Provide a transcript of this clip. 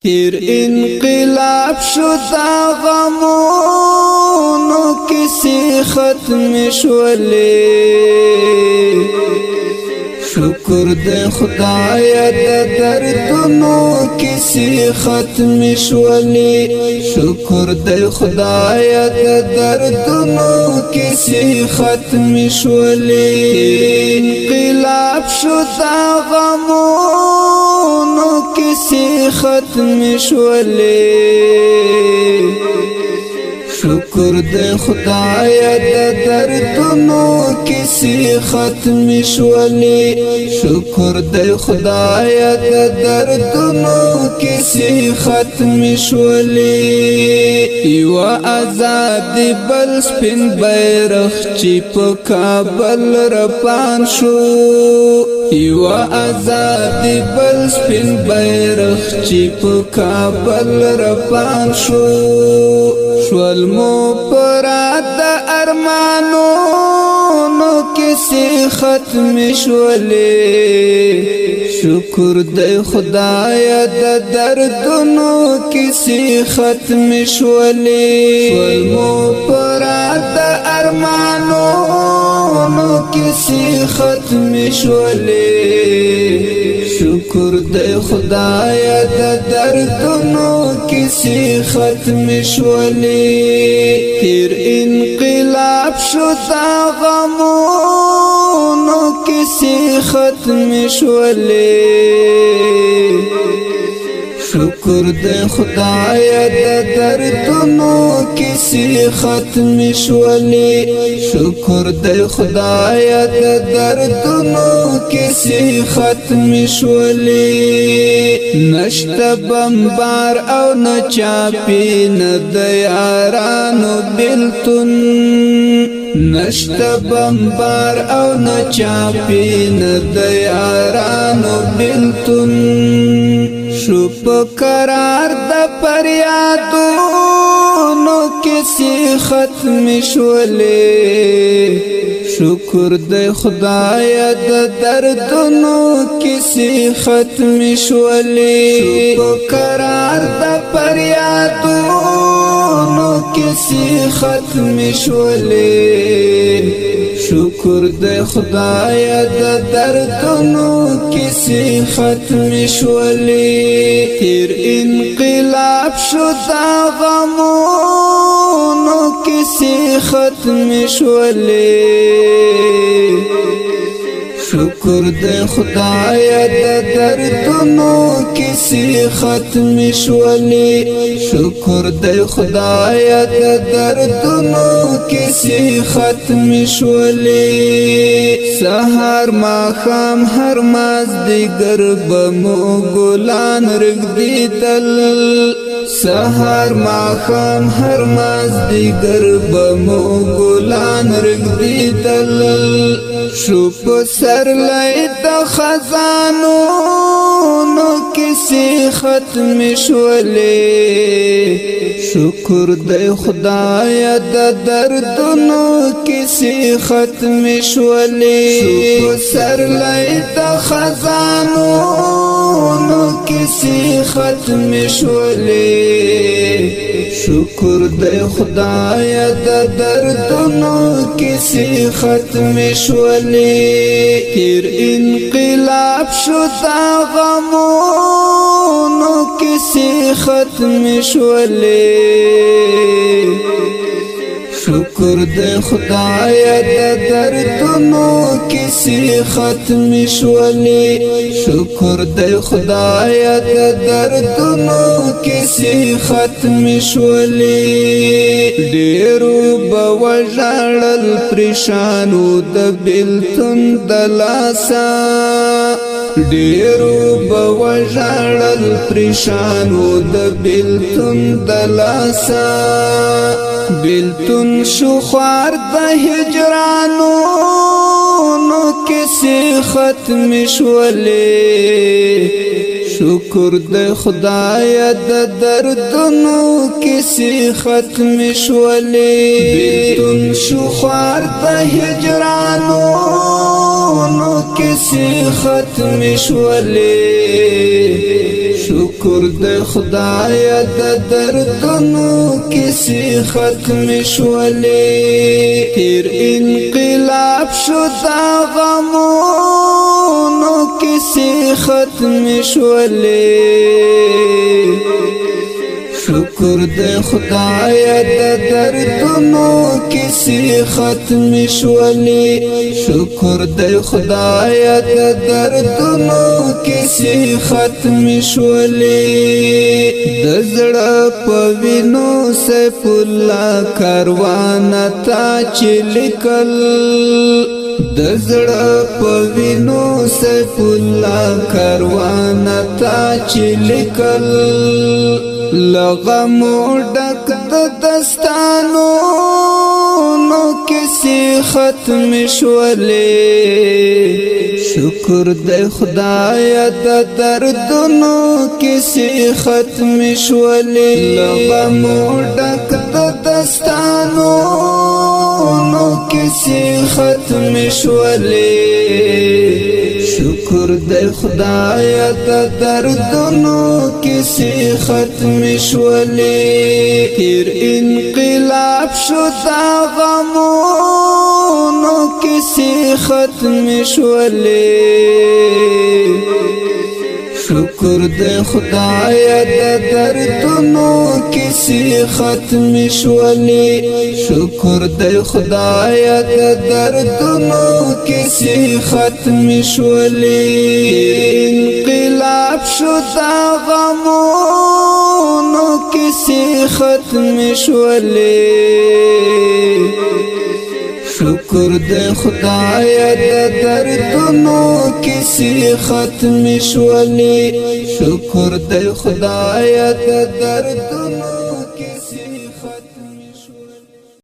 تیر انقلاب شو دا غمونو کسی ختم شولی شکر دے خدایا دا دردنو کسی ختم شولی شکر دے خدایا دا دردنو کسی ختم شولی انقلاب شو دا غمونو کسی ختم شولی شکر دے خدایا دا دردنو کسی ختم شولی شکر دے خدایا دا دردنو کسی ختم شولی یو آزاد بل سپین بیرخ چی پا کابل رپان شو یو آزاد بل سپین بیرخ چی پا کابل رپان شو شوال مو پراد ارمانو نو کسی ختم شولی شکر دے خدایا دا دردنو کسی ختم شولی شوال مو پراد ارمانو نو کسی ختم شولی شکر دے خدایا دا دردنو کسی ختم شولی تیر انقلاب شو دا غمونو کسی ختم شولی شکر دے خدایا دا دردنو کسی ختم شولی شکر دے خدایا دا دردنو کسی ختم شولی نشتا بمبار او نچاپی ندیارانو بلتن نشتا بمبار او نچاپی ندیارانو بلتن شوپ قرار دا پریادونو کسی ختم شولی شکر دے خدایا دا دردنو کسی ختم شولی شوپ قرار دا پریادونو کسی ختم شولی شکر دے خدایا دا دردنو کسی ختم شولی تیر انقلاب شو دا غمونو کسی ختم شولی شکر دے خدایا دا دردنو کسی ختم شولی شکر دے خدایا دا دردنو کسی ختم شولی سحر ماخام هر مازدیگر بمو گلان رگ دیدل سحر ماخام هر مازدیگر بمو گلان رگ دیدل شوپ سر لید خزانو نو کسی ختم شولی شکر دے خدایا دا دردنو کسی ختم شولی شوپ سر لید خزانو نو کسی ختم شولی شکر دے خدایا دا دردنو کسی ختم شولی تیر انقلاب شو دا غمونو کسی ختم شولی شکر دے خدایا دا دردنو کسی ختم شولی شکر دے خدایا دا دردنو کسی ختم شولی ډیرو بوژړل پریشانو د بلتون دلاسا ډیرو بوژړل پریشانو د بلتون دلاسا بلتون شو خوار د هجرانو نو کسی ختم شولی شکر دے خدایا دا دردنو کسی ختم شولی بلتون شو خوار دا هجرانو نو کسی ختم شولی شکر د خدای د دردونو کیسې ختم شولې تیر انقلاب شو دا غمونو کیسې ختم شولې شکر د خدای د دردونو کیسې ختم شولې شکر د خدای د دردونو کیسې ختم شولې د زړه په وینو سیف الله کاروان تا چې لیکل د زړه په وینو سیف الله کاروان تا چې لیکل لغمو ډک د دستانو نو کیسې ختم شولې شکر د خدای د دردونو کیسې ختم شولې لغمو ډک د دستانو نو کیسې ختم شولې شکر د خدای د دردونو کیسې ختم شولې تیر انقلاب شو دا غمونو کیسې ختم شولې شکر د خدای د دردونو کیسې ختم شولې شکر د خدای د دردونو کیسې ختم شولې انقلاب شو دا غمونو کیسې ختم شولې شکر د خدای د دردونو کیسې ختم شولې شکر د خدای د دردونو